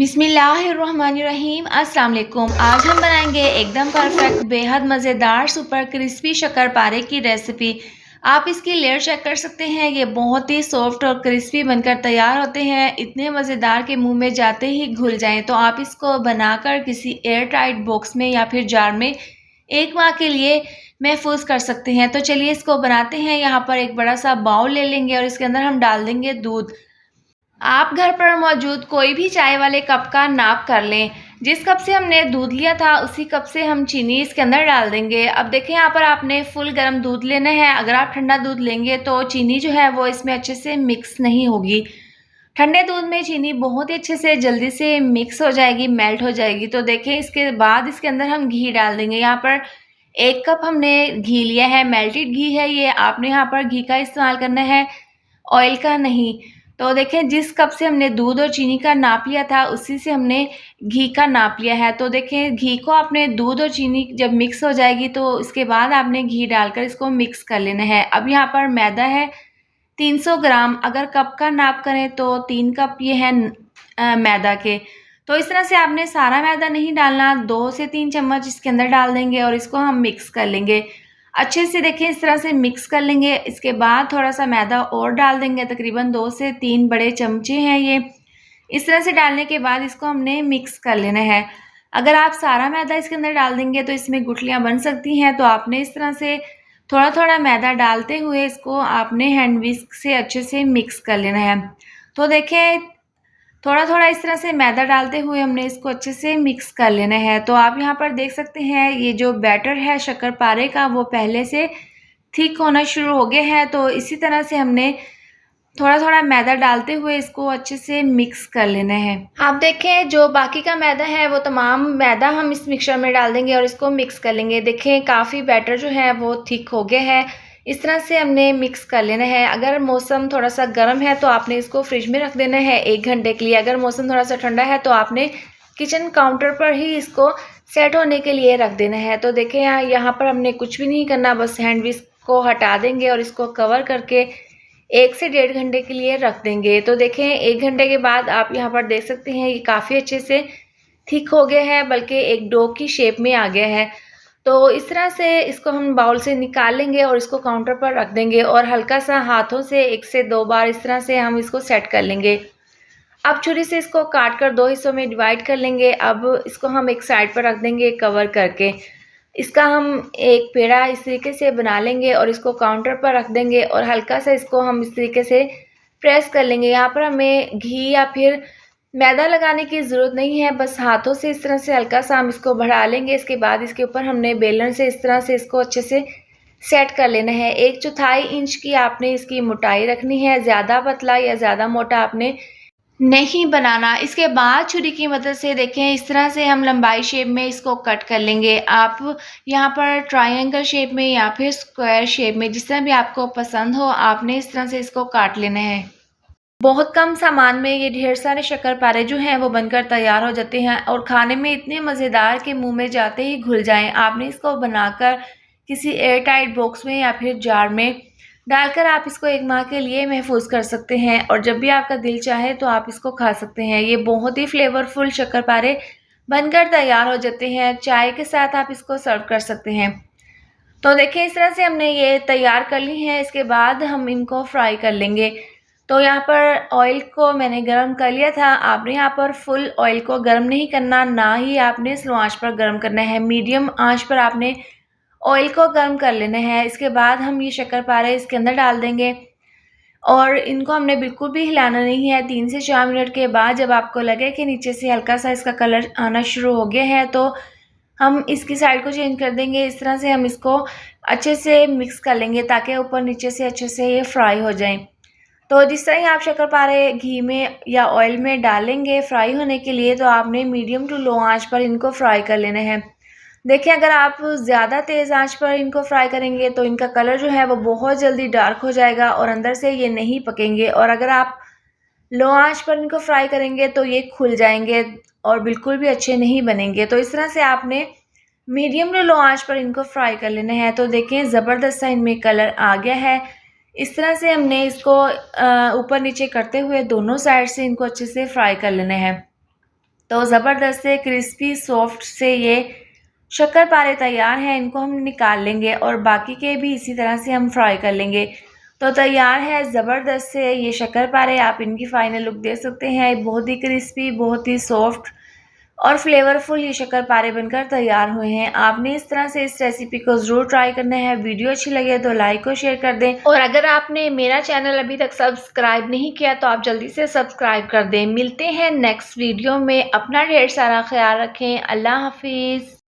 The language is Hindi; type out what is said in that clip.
बिस्मिल्लाहिर्रहमानिर्रहीम। अस्सलाम वालेकुम। आज हम बनाएंगे एकदम परफेक्ट बेहद मज़ेदार सुपर क्रिस्पी शक्करपारे की रेसिपी। आप इसकी लेयर चेक कर सकते हैं, ये बहुत ही सॉफ्ट और क्रिस्पी बनकर तैयार होते हैं। इतने मज़ेदार के मुंह में जाते ही घुल जाएं। तो आप इसको बनाकर किसी एयर टाइट बॉक्स में या फिर जार में एक माह के लिए महफूज कर सकते हैं। तो चलिए इसको बनाते हैं। यहाँ पर एक बड़ा सा बाउल ले लेंगे और इसके अंदर हम डाल देंगे दूध। आप घर पर मौजूद कोई भी चाय वाले कप का नाप कर लें। जिस कप से हमने दूध लिया था उसी कप से हम चीनी इसके अंदर डाल देंगे। अब देखें, यहाँ पर आपने फुल गर्म दूध लेना है। अगर आप ठंडा दूध लेंगे तो चीनी जो है वो इसमें अच्छे से मिक्स नहीं होगी। ठंडे दूध में चीनी बहुत ही अच्छे से जल्दी से मिक्स हो जाएगी, मेल्ट हो जाएगी। तो देखें, इसके बाद इसके अंदर हम घी डाल देंगे। यहाँ पर 1 कप हमने घी लिया है, मेल्टेड घी है ये। आपने यहाँ पर घी का इस्तेमाल करना है, ऑयल का नहीं। तो देखें, जिस कप से हमने दूध और चीनी का नाप लिया था उसी से हमने घी का नाप लिया है। तो देखें, घी को आपने दूध और चीनी जब मिक्स हो जाएगी तो इसके बाद आपने घी डालकर इसको मिक्स कर लेना है। अब यहाँ पर मैदा है 300 ग्राम। अगर कप का नाप करें तो 3 कप ये है मैदा के। तो इस तरह से आपने सारा मैदा नहीं डालना, 2 से 3 चम्मच इसके अंदर डाल देंगे और इसको हम मिक्स कर लेंगे अच्छे से। देखिए, इस तरह से मिक्स कर लेंगे। इसके बाद थोड़ा सा मैदा और डाल देंगे, तकरीबन 2 से 3 बड़े चमचे हैं ये। इस तरह से डालने के बाद इसको हमने मिक्स कर लेना है। अगर आप सारा मैदा इसके अंदर डाल देंगे तो इसमें गुठलियाँ बन सकती हैं। तो आपने इस तरह से थोड़ा थोड़ा मैदा डालते हुए इसको आपने हैंड विस्क से अच्छे से मिक्स कर लेना है। तो देखें, थोड़ा थोड़ा इस तरह से मैदा डालते हुए हमने इसको अच्छे से मिक्स कर लेना है। तो आप यहाँ पर देख सकते हैं, ये जो बैटर है शक्करपारे का वो पहले से थिक होना शुरू हो गया है। तो इसी तरह से हमने थोड़ा थोड़ा मैदा डालते हुए इसको अच्छे से मिक्स कर लेना है। आप देखें, जो बाकी का मैदा है वो तमाम मैदा हम इस मिक्सचर में डाल देंगे और इसको मिक्स कर लेंगे। देखें, काफ़ी बैटर जो है वो थिक हो गया है। इस तरह से हमने मिक्स कर लेना है। अगर मौसम थोड़ा सा गर्म है तो आपने इसको फ्रिज में रख देना है 1 घंटे के लिए। अगर मौसम थोड़ा सा ठंडा है तो आपने किचन काउंटर पर ही इसको सेट होने के लिए रख देना है। तो देखें, यहाँ पर हमने कुछ भी नहीं करना, बस हैंड विस्क को हटा देंगे और इसको कवर करके 1 से 1.5 घंटे के लिए रख देंगे। तो देखें, 1 घंटे के बाद आप यहाँ पर देख सकते हैं ये काफ़ी अच्छे से थिक हो गया है, बल्कि एक डो की शेप में आ गया है। तो इस तरह से इसको हम बाउल से निकाल लेंगे और इसको काउंटर पर रख देंगे और हल्का सा हाथों से 1 से 2 बार इस तरह से हम इसको सेट कर लेंगे। अब छुरी से इसको काट कर 2 हिस्सों में डिवाइड कर लेंगे। अब इसको हम एक साइड पर रख देंगे कवर करके। इसका हम एक पेड़ा इस तरीके से बना लेंगे और इसको काउंटर पर रख देंगे और हल्का सा इसको हम इस तरीके से प्रेस कर लेंगे। यहाँ पर हमें घी या फिर मैदा लगाने की ज़रूरत नहीं है, बस हाथों से इस तरह से हल्का सा हम इसको बढ़ा लेंगे। इसके बाद इसके ऊपर हमने बेलन से इस तरह से इसको अच्छे से सेट कर लेना है। 1/4 इंच की आपने इसकी मोटाई रखनी है, ज़्यादा पतला या ज़्यादा मोटा आपने नहीं बनाना। इसके बाद छुरी की मदद से देखें, इस तरह से हम लंबाई शेप में इसको कट कर लेंगे। आप यहाँ पर ट्रायंगल शेप में या फिर स्क्वायर शेप में, जिस तरह भी आपको पसंद हो, आपने इस तरह से इसको काट लेना है। बहुत कम सामान में ये ढेर सारे शक्करपारे जो हैं वो बनकर तैयार हो जाते हैं और खाने में इतने मज़ेदार के मुंह में जाते ही घुल जाएं। आपने इसको बनाकर किसी एयर टाइट बॉक्स में या फिर जार में डालकर आप इसको 1 माह के लिए महफूज कर सकते हैं और जब भी आपका दिल चाहे तो आप इसको खा सकते हैं। ये बहुत ही फ्लेवरफुल शक्करपारे बनकर तैयार हो जाते हैं। चाय के साथ आप इसको सर्व कर सकते हैं। तो देखिए, इस तरह से हमने ये तैयार कर ली है। इसके बाद हम इनको फ्राई कर लेंगे। तो यहाँ पर ऑयल को मैंने गरम कर लिया था। आपने यहाँ पर फुल ऑयल को गरम नहीं करना, ना ही आपने स्लो आंच पर गरम करना है। मीडियम आंच पर आपने ऑयल को गर्म कर लेना है। इसके बाद हम ये शक्करपारे इसके अंदर डाल देंगे और इनको हमने बिल्कुल भी हिलाना नहीं है। 3 से 4 मिनट के बाद जब आपको लगे कि नीचे से हल्का सा इसका कलर आना शुरू हो गया है तो हम इसकी साइड को चेंज कर देंगे। इस तरह से हम इसको अच्छे से मिक्स कर लेंगे ताकि ऊपर नीचे से अच्छे से ये फ्राई हो जाएं। तो जिस तरह ही आप शक्करपारे घी में या ऑयल में डालेंगे फ्राई होने के लिए, तो आपने मीडियम टू लो आंच पर इनको फ्राई कर लेना है। देखिए, अगर आप ज़्यादा तेज़ आंच पर इनको फ्राई करेंगे तो इनका कलर जो है वो बहुत जल्दी डार्क हो जाएगा और अंदर से ये नहीं पकेंगे। और अगर आप लो आंच पर इनको फ्राई करेंगे तो ये खुल जाएंगे और बिल्कुल भी अच्छे नहीं बनेंगे। तो इस तरह से आपने मीडियम टू लो आंच पर इनको फ्राई कर लेना है। तो देखें, ज़बरदस्त सा इनमें कलर आ गया है। इस तरह से हमने इसको ऊपर नीचे करते हुए दोनों साइड से इनको अच्छे से फ्राई कर लेना है। तो ज़बरदस्त से क्रिस्पी सॉफ्ट से ये शक्करपारे तैयार हैं। इनको हम निकाल लेंगे और बाकी के भी इसी तरह से हम फ्राई कर लेंगे। तो तैयार है ज़बरदस्त से ये शक्करपारे। आप इनकी फ़ाइनल लुक देख सकते हैं। बहुत ही क्रिस्पी, बहुत ही सॉफ्ट और फ्लेवरफुल ये शक्करपारे बनकर तैयार हुए हैं। आपने इस तरह से इस रेसिपी को ज़रूर ट्राई करना है। वीडियो अच्छी लगे तो लाइक और शेयर कर दें, और अगर आपने मेरा चैनल अभी तक सब्सक्राइब नहीं किया तो आप जल्दी से सब्सक्राइब कर दें। मिलते हैं नेक्स्ट वीडियो में। अपना ढेर सारा ख्याल रखें। अल्लाह हाफिज़।